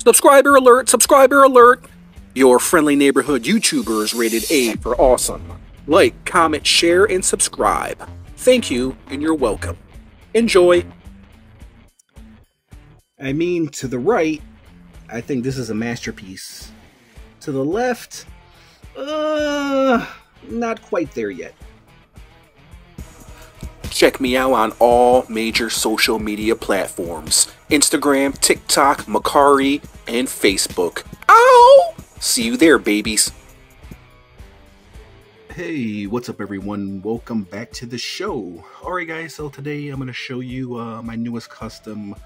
Subscriber alert, subscriber alert! Your friendly neighborhood YouTubers rated A for awesome. Like, comment, share, and subscribe. Thank you, and you're welcome. Enjoy! I mean, to the right, I think this is a masterpiece. To the left, not quite there yet. Check me out on all major social media platforms. Instagram, TikTok, Mcfarlane, and Facebook. Ow! See you there, babies. Hey, what's up everyone? Welcome back to the show. Alright guys, so today I'm going to show you my newest custom.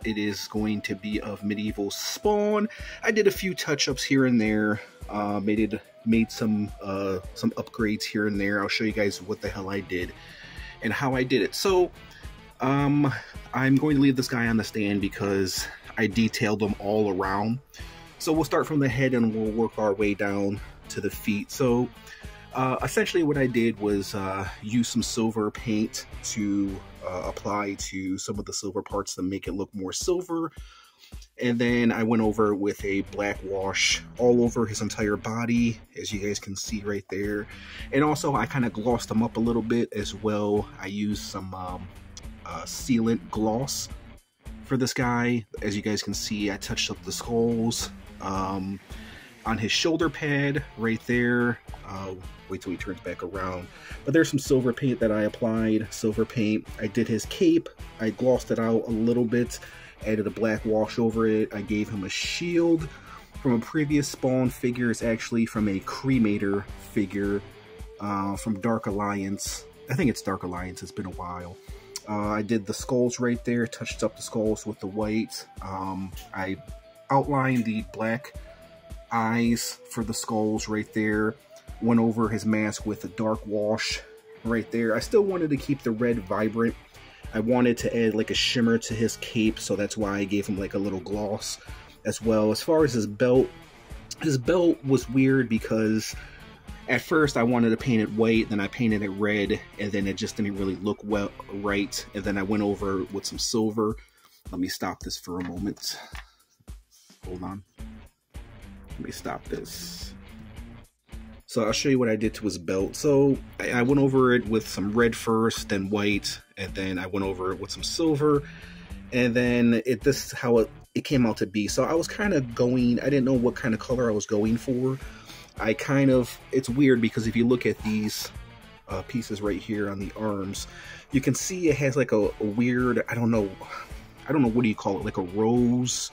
It is going to be of medieval spawn. I did a few touch-ups here and there. Made some upgrades here and there. I'll show you guys what the hell I did and how I did it. So I'm going to leave this guy on the stand because I detailed them all around. So we'll start from the head and we'll work our way down to the feet. So essentially what I did was use some silver paint to apply to some of the silver parts to make it look more silver. And then I went over with a black wash all over his entire body, as you guys can see right there. And also I kind of glossed him up a little bit as well. I used some sealant gloss for this guy. As you guys can see, I touched up the skulls on his shoulder pad right there. Wait till he turns back around. But there's some silver paint that I applied, silver paint. I did his cape. I glossed it out a little bit, added a black wash over it. I gave him a shield from a previous spawn figure. It's actually from a cremator figure from Dark Alliance. I think it's Dark Alliance. It's been a while. I did the skulls right there, touched up the skulls with the white. I outlined the black eyes for the skulls right there. Went over his mask with a dark wash right there. I still wanted to keep the red vibrant. I wanted to add like a shimmer to his cape, so that's why I gave him like a little gloss as well. As far as his belt was weird because at first I wanted to paint it white, then I painted it red, and then it just didn't really look well right. And then I went over with some silver. Let me stop this for a moment. Hold on. Let me stop this. So I'll show you what I did to his belt. So I went over it with some red first, then white, and then I went over it with some silver. And then this is how it came out to be. So I was kind of going, I didn't know what kind of color I was going for. It's weird because if you look at these pieces right here on the arms, you can see it has like a weird, I don't know, what do you call it? Like a rose.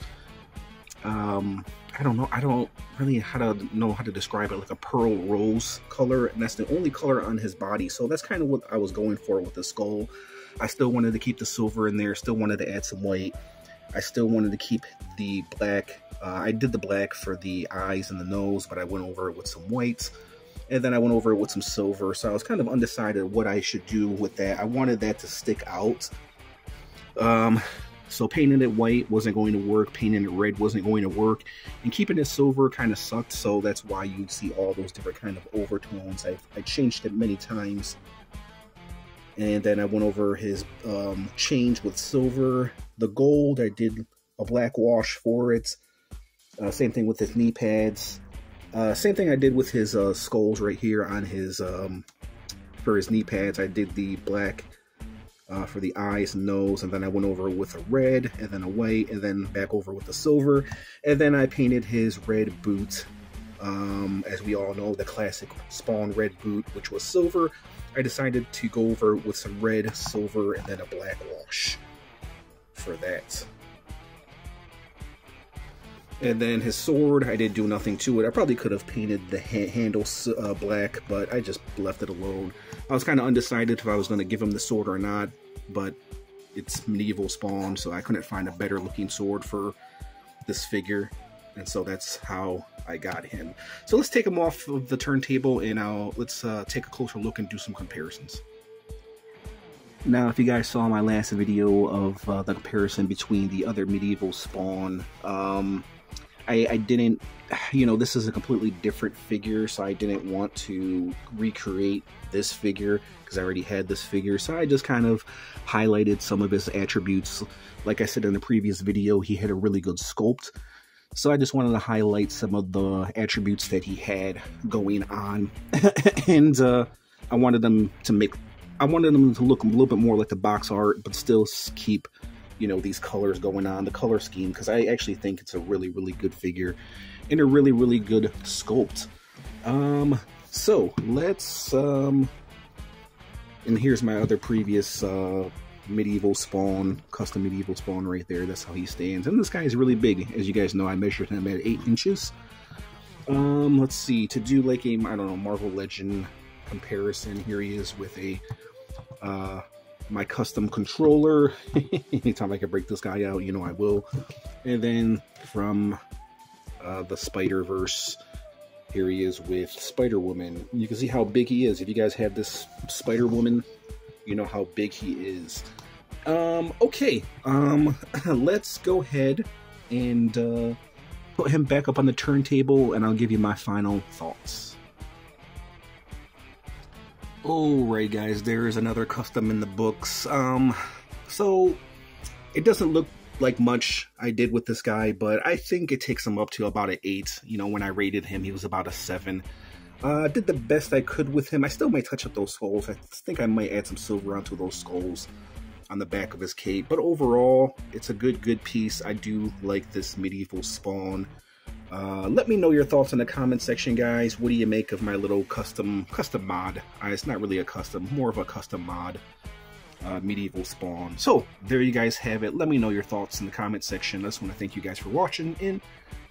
I don't really know how to describe it, like a pearl rose color, and that's the only color on his body. So that's kind of what I was going for with the skull. I still wanted to keep the silver in there, still wanted to add some white. I still wanted to keep the black. I did the black for the eyes and the nose, but I went over it with some whites. And then I went over it with some silver. So I was kind of undecided what I should do with that. I wanted that to stick out. So painting it white wasn't going to work, painting it red wasn't going to work, and keeping it silver kind of sucked, so that's why you'd see all those different kind of overtones. I changed it many times. And then I went over his chains with silver. The gold, I did a black wash for it. Same thing with his knee pads. Same thing I did with his skulls right here on his, for his knee pads. I did the black for the eyes and nose, and then I went over with a red, and then a white, and then back over with the silver. And then I painted his red boot. As we all know, the classic spawn red boot, which was silver. I decided to go over with some red, silver, and then a black wash for that. And then his sword, I didn't do nothing to it. I probably could have painted the handle black, but I just left it alone. I was kind of undecided if I was going to give him the sword or not, but it's medieval spawn, so I couldn't find a better looking sword for this figure. And so that's how I got him. So let's take him off of the turntable and let's take a closer look and do some comparisons. Now, if you guys saw my last video of the comparison between the other medieval spawn, I didn't, you know, this is a completely different figure, so I didn't want to recreate this figure because I already had this figure. So I just kind of highlighted some of his attributes. Like I said in the previous video, he had a really good sculpt. So I just wanted to highlight some of the attributes that he had going on. And I wanted them to look a little bit more like the box art, but still keep, you know, these colors going on, the color scheme, because I actually think it's a really, really good figure and a really, really good sculpt. So let's, and here's my other previous medieval spawn, custom medieval spawn right there. That's how he stands. And this guy is really big. As you guys know, I measured him at 8 inches. Let's see, to do like a, I don't know, Marvel Legend comparison, here he is with a, my custom controller. Anytime I can break this guy out, you know I will. And then from the Spider-Verse, here he is with Spider-Woman. You can see how big he is. If you guys have this Spider-Woman, you know how big he is. Okay, let's go ahead and put him back up on the turntable, and I'll give you my final thoughts. Alright guys, there's another custom in the books. So it doesn't look like much I did with this guy, but I think it takes him up to about an 8. You know, when I rated him, he was about a 7. I did the best I could with him. I still might touch up those skulls. I think I might add some silver onto those skulls on the back of his cape. But overall, it's a good piece. I do like this medieval spawn. Let me know your thoughts in the comment section, guys. What do you make of my little custom mod? It's not really a custom, more of a custom mod medieval spawn. So there you guys have it. Let me know your thoughts in the comment section. I just want to thank you guys for watching, and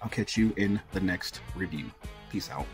I'll catch you in the next review. Peace out.